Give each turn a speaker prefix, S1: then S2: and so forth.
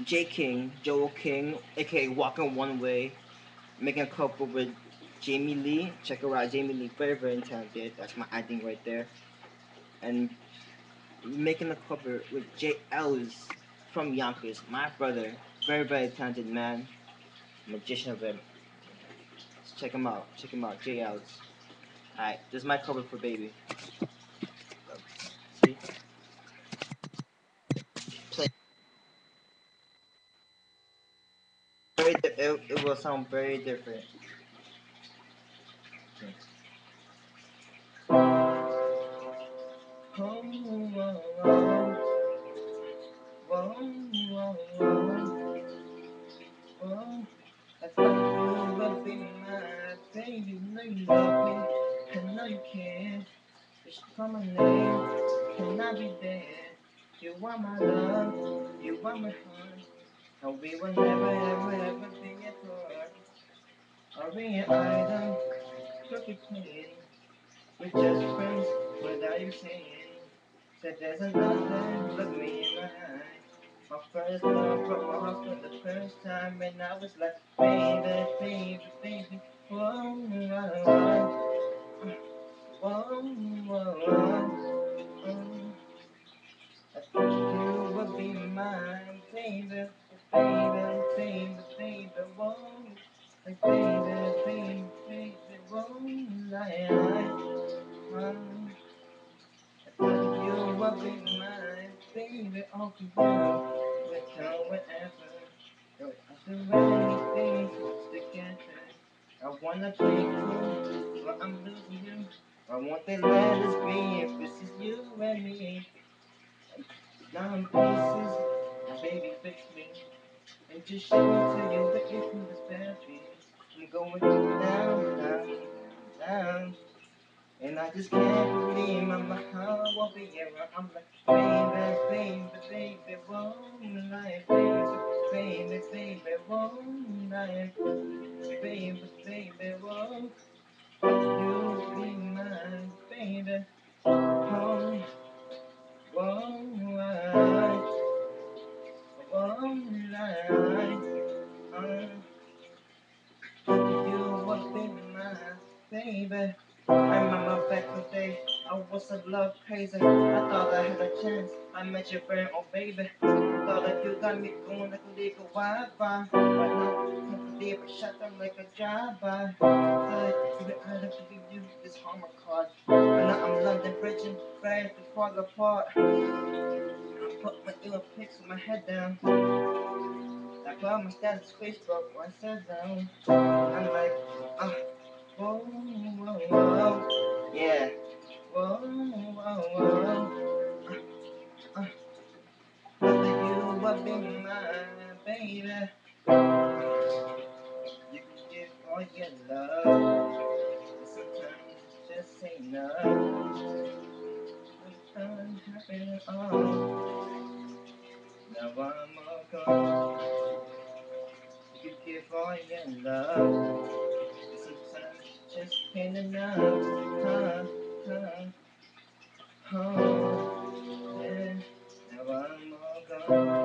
S1: J King, Joel King, aka Walking One Way, making a couple with Jamie Lee. Check her out, Jamie Lee, very very talented. That's my acting right there. And making a cover with J Ellis from Yonkers, my brother, very very talented man, magician of him. Check him out, J Ellis. Alright, this is my cover for Baby. See, play it will sound very different. Oh, whoa, whoa, whoa, whoa, whoa, whoa. I thought you would be my baby. Know you love me, I know you can. Just call my name, can I be there? You are my love, you are my heart. And we will never, ever, ever be apart. I'll be an item, perfect queen. We're just friends without you saying. Said there's another, look me in my eye. My first love broke my heart for the first time, and I was like, baby, baby, baby. Whoa, whoa, whoa, whoa, whoa. I thought you would be mine, baby, baby, baby, baby, whoa. Like baby, baby, baby, whoa, like, you will be mine, baby, all for you. Without whatever, I'll do anything together. I wanna play cool, but I'm losing you. I want that let us be if this is you and me. Now in pieces, baby, fix me. And just show me to you that if you was happy. I'm going down, down, down. And I just can't believe my heart won't be around. I'm like, baby, baby, baby, won't lie, baby, baby, baby, won't lie, baby, baby, won't you be mine, baby, won't, won't lie, won't lie, you will be mine, baby. I remember back in the day, I was in love crazy. I thought I had a chance. I met your friend, oh baby. Thought that you got me going like a legal Wi-Fi. But no, can't believe it shut down like a drive-by. Thought you would either to give you this Hallmark card. But now I'm London bridging, ready to fall apart. I put my ill pics with my head down. I put on my status Facebook, I said down. I'm like, ah. Whoa, whoa, whoa, yeah. Whoa, whoa, whoa. Whether you will be mine, baby. You can give all your love, but sometimes it just ain't enough. I'm happy at all. Now I'm all gone. You can give all your love, but sometimes it just ain't enough. Huh, huh. Oh, yeah, now I'm all gone.